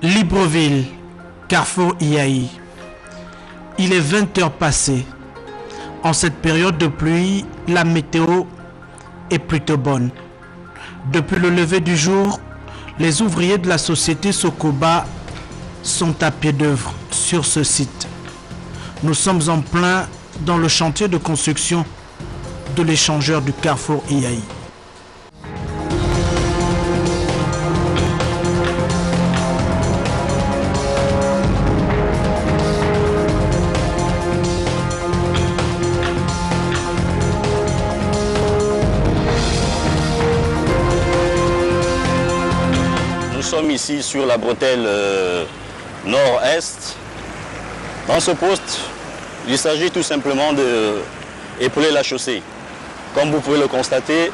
Libreville, Carrefour Ihaï. Il est 20 heures passées. En cette période de pluie, la météo est plutôt bonne. Depuis le lever du jour, les ouvriers de la société Sokoba sont à pied d'œuvre sur ce site. Nous sommes en plein dans le chantier de construction de l'échangeur du Carrefour Ihaï. Nous sommes ici sur la bretelle nord-est. Dans ce poste, il s'agit tout simplement d'épauler la chaussée. Comme vous pouvez le constater,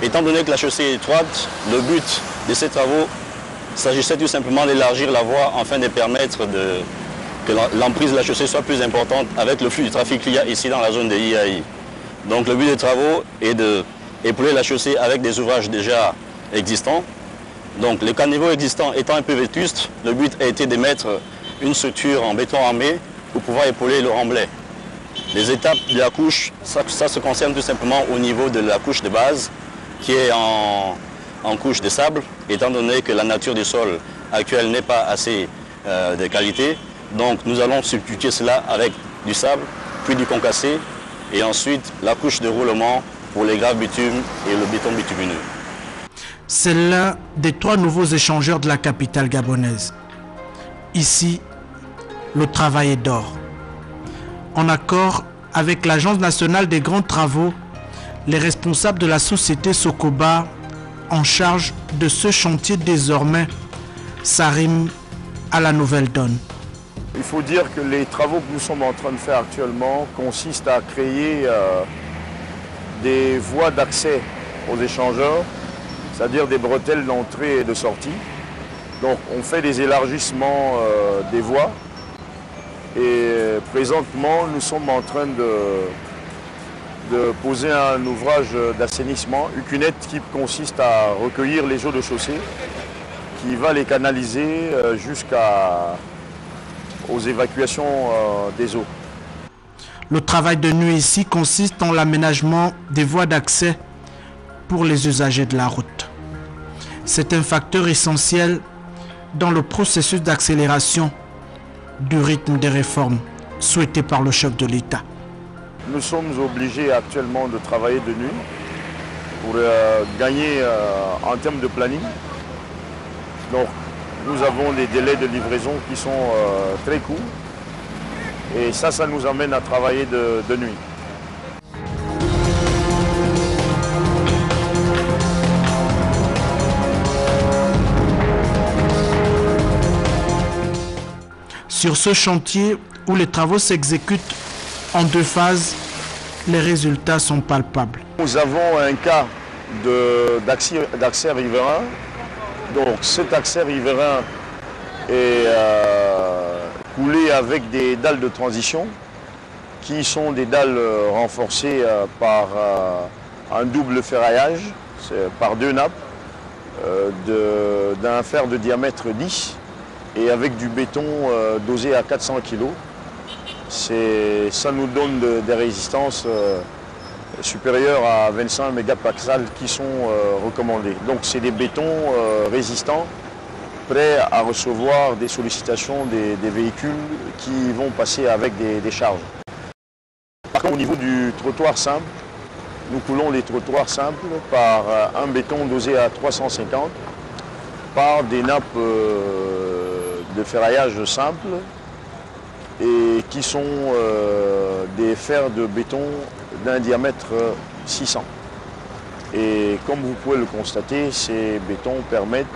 étant donné que la chaussée est étroite, le but de ces travaux s'agissait tout simplement d'élargir la voie afin de permettre que l'emprise de la chaussée soit plus importante avec le flux du trafic qu'il y a ici dans la zone de Ihaï. Donc le but des travaux est d'épauler la chaussée avec des ouvrages déjà existants. Donc le caniveau existant étant un peu vétuste, le but a été de mettre une structure en béton armé pour pouvoir épauler le remblai. Les étapes de la couche, ça se concerne tout simplement au niveau de la couche de base qui est en couche de sable, étant donné que la nature du sol actuel n'est pas assez de qualité. Donc nous allons substituer cela avec du sable, puis du concassé et ensuite la couche de roulement pour les graves bitumes et le béton bitumineux. C'est l'un des 3 nouveaux échangeurs de la capitale gabonaise. Ici, le travail est d'or. En accord avec l'Agence nationale des grands travaux, les responsables de la société Sokoba en charge de ce chantier désormais s'arriment à la nouvelle donne. Il faut dire que les travaux que nous sommes en train de faire actuellement consistent à créer des voies d'accès aux échangeurs, c'est-à-dire des bretelles d'entrée et de sortie. Donc on fait des élargissements des voies et présentement nous sommes en train de poser un ouvrage d'assainissement, une cunette qui consiste à recueillir les eaux de chaussée, qui va les canaliser jusqu'aux évacuations des eaux. Le travail de nuit ici consiste en l'aménagement des voies d'accès pour les usagers de la route. C'est un facteur essentiel dans le processus d'accélération du rythme des réformes souhaitées par le chef de l'État. Nous sommes obligés actuellement de travailler de nuit pour gagner en termes de planning. Donc nous avons des délais de livraison qui sont très courts et ça nous amène à travailler de nuit. Sur ce chantier où les travaux s'exécutent en 2 phases, les résultats sont palpables. Nous avons un cas d'accès riverain. Donc cet accès riverain est coulé avec des dalles de transition qui sont des dalles renforcées par un double ferraillage, par 2 nappes d'un fer de diamètre 10 et avec du béton dosé à 400 kg. Ça nous donne des résistances supérieures à 25 mégapascales qui sont recommandées. Donc c'est des bétons résistants, prêts à recevoir des sollicitations des véhicules qui vont passer avec des charges. Par contre, au niveau du trottoir simple, nous coulons les trottoirs simples par un béton dosé à 350, par des nappes de ferraillage simple et qui sont des fers de béton d'un diamètre 600. Et comme vous pouvez le constater, ces bétons permettent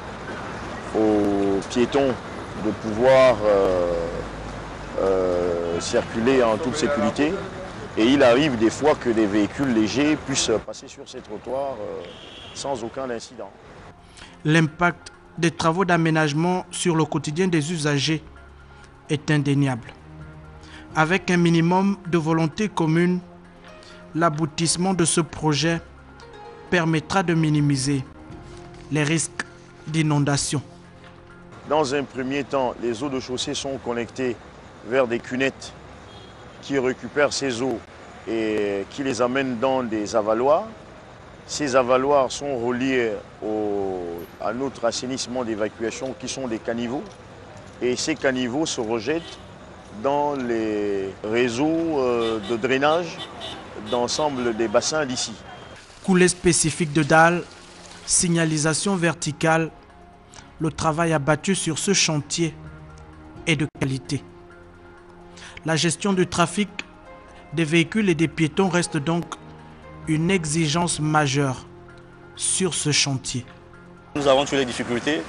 aux piétons de pouvoir circuler en toute sécurité. Et il arrive des fois que des véhicules légers puissent passer sur ces trottoirs sans aucun incident. L'impact des travaux d'aménagement sur le quotidien des usagers est indéniable. Avec un minimum de volonté commune, l'aboutissement de ce projet permettra de minimiser les risques d'inondation. Dans un premier temps, les eaux de chaussée sont connectées vers des cunettes qui récupèrent ces eaux et qui les amènent dans des avaloirs. Ces avaloirs sont reliés à notre assainissement d'évacuation qui sont des caniveaux. Et ces caniveaux se rejettent dans les réseaux de drainage d'ensemble des bassins d'ici. Coulée spécifique de dalles, signalisation verticale, le travail abattu sur ce chantier est de qualité. La gestion du trafic des véhicules et des piétons reste donc une exigence majeure sur ce chantier. Nous avons toutes les difficultés,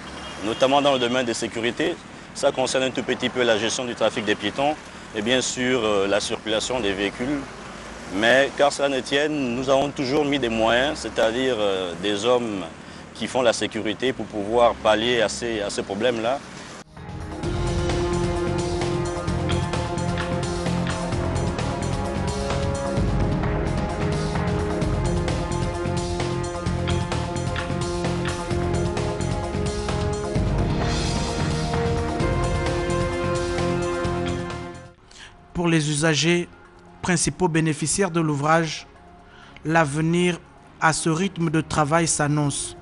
notamment dans le domaine de sécurité. Ça concerne un tout petit peu la gestion du trafic des piétons et bien sûr la circulation des véhicules. Mais car cela ne tienne, nous avons toujours mis des moyens, c'est-à-dire des hommes qui font la sécurité pour pouvoir pallier à ces problèmes-là. Pour les usagers, principaux bénéficiaires de l'ouvrage, l'avenir à ce rythme de travail s'annonce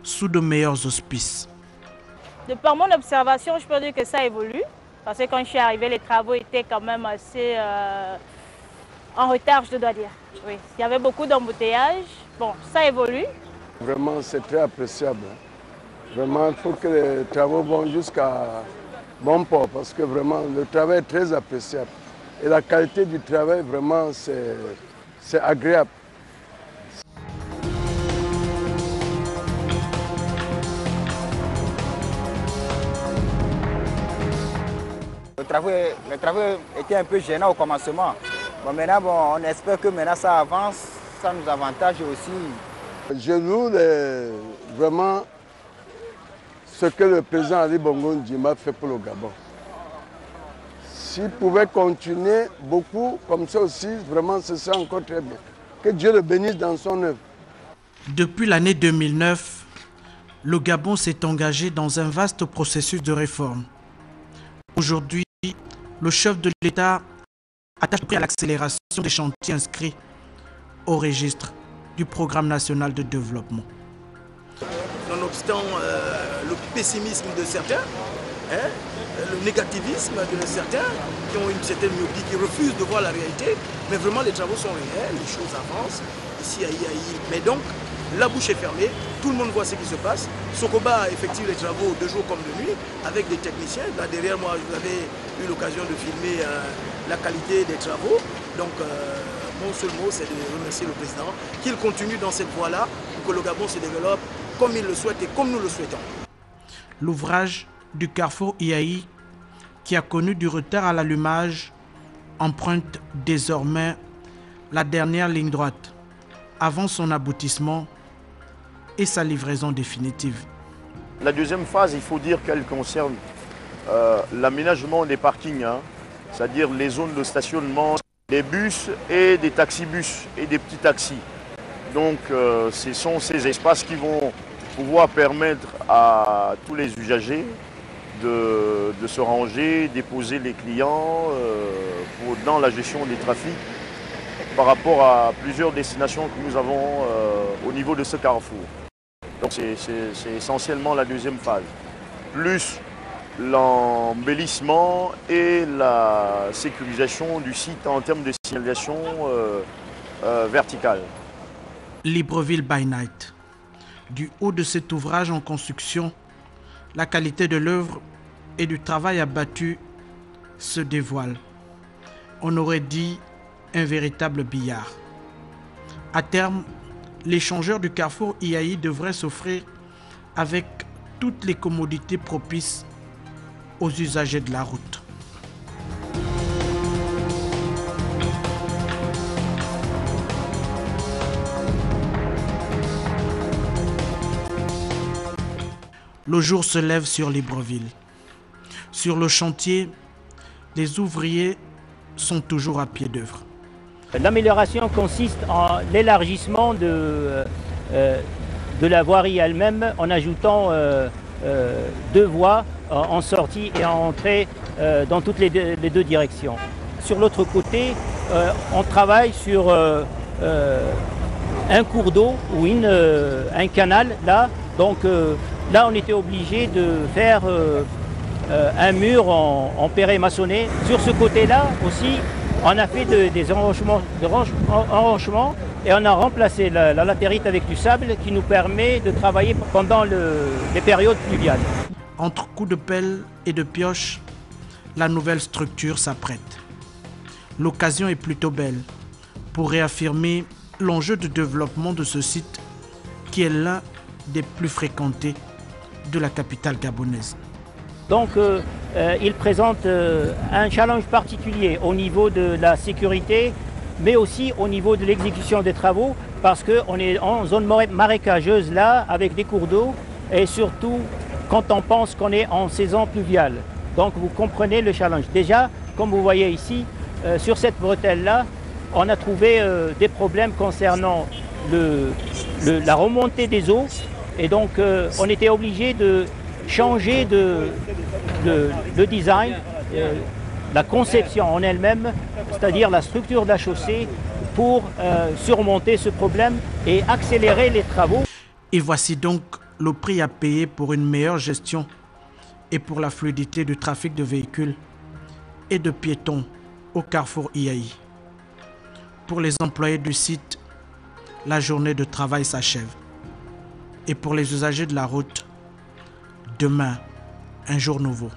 sous de meilleurs auspices. De par mon observation, je peux dire que ça évolue. Parce que quand je suis arrivée, les travaux étaient quand même assez en retard, je dois dire. Oui, il y avait beaucoup d'embouteillages. Bon, ça évolue. Vraiment, c'est très appréciable. Vraiment, il faut que les travaux vont jusqu'à bon port parce que vraiment, le travail est très appréciable. Et la qualité du travail, vraiment, c'est agréable. Les travaux étaient un peu gênants au commencement. Bon, maintenant, on espère que maintenant ça avance, ça nous avantage aussi. Je loue vraiment ce que le président Ali Bongo Ndjima fait pour le Gabon. S'il pouvait continuer beaucoup comme ça aussi, vraiment ce serait encore très bien. Que Dieu le bénisse dans son œuvre. Depuis l'année 2009, le Gabon s'est engagé dans un vaste processus de réforme. Aujourd'hui, le chef de l'État attache à l'accélération des chantiers inscrits au registre du Programme national de développement. Nonobstant le pessimisme de certains, le négativisme de certains qui ont une certaine myopie, qui refusent de voir la réalité, mais vraiment les travaux sont réels, les choses avancent, ici à Iaï. Mais donc, la bouche est fermée, tout le monde voit ce qui se passe. Sokoba effectue les travaux de jour comme de nuit avec des techniciens. Là derrière moi, vous avez eu l'occasion de filmer la qualité des travaux. Donc, mon seul mot, c'est de remercier le président, qu'il continue dans cette voie-là pour que le Gabon se développe comme il le souhaite et comme nous le souhaitons. L'ouvrage du carrefour Iaï, qui a connu du retard à l'allumage, emprunte désormais la dernière ligne droite avant son aboutissement et sa livraison définitive. La deuxième phase, il faut dire qu'elle concerne l'aménagement des parkings, c'est-à-dire les zones de stationnement des bus et des taxibus et des petits taxis. Donc ce sont ces espaces qui vont pouvoir permettre à tous les usagers de se ranger, déposer les clients dans la gestion des trafics par rapport à plusieurs destinations que nous avons au niveau de ce carrefour. Donc c'est essentiellement la deuxième phase, plus l'embellissement et la sécurisation du site en termes de signalisation verticale. Libreville by Night. Du haut de cet ouvrage en construction, la qualité de l'œuvre et du travail abattu se dévoile. On aurait dit un véritable billard. À terme, l'échangeur du carrefour Iaï devrait s'offrir avec toutes les commodités propices aux usagers de la route. Le jour se lève sur Libreville. Sur le chantier, les ouvriers sont toujours à pied d'œuvre. L'amélioration consiste en l'élargissement de la voirie elle-même en ajoutant 2 voies en sortie et en entrée dans toutes les deux directions. Sur l'autre côté, on travaille sur un cours d'eau ou un canal là. Donc là, on était obligé de faire un mur en perret maçonné. Sur ce côté-là aussi, on a fait des enrochements et on a remplacé la latérite avec du sable qui nous permet de travailler pendant les périodes pluviales. Entre coups de pelle et de pioche, la nouvelle structure s'apprête. L'occasion est plutôt belle pour réaffirmer l'enjeu de développement de ce site qui est l'un des plus fréquentés de la capitale gabonaise. Donc il présente un challenge particulier au niveau de la sécurité, mais aussi au niveau de l'exécution des travaux, parce qu'on est en zone marécageuse là, avec des cours d'eau, et surtout quand on pense qu'on est en saison pluviale. Donc vous comprenez le challenge. Déjà, comme vous voyez ici, sur cette bretelle-là, on a trouvé des problèmes concernant la remontée des eaux, et donc on était obligé de changer le design, la conception en elle-même, c'est-à-dire la structure de la chaussée, pour surmonter ce problème et accélérer les travaux. Et voici donc le prix à payer pour une meilleure gestion et pour la fluidité du trafic de véhicules et de piétons au carrefour Ihaï. Pour les employés du site, la journée de travail s'achève. Et pour les usagers de la route, demain, un jour nouveau.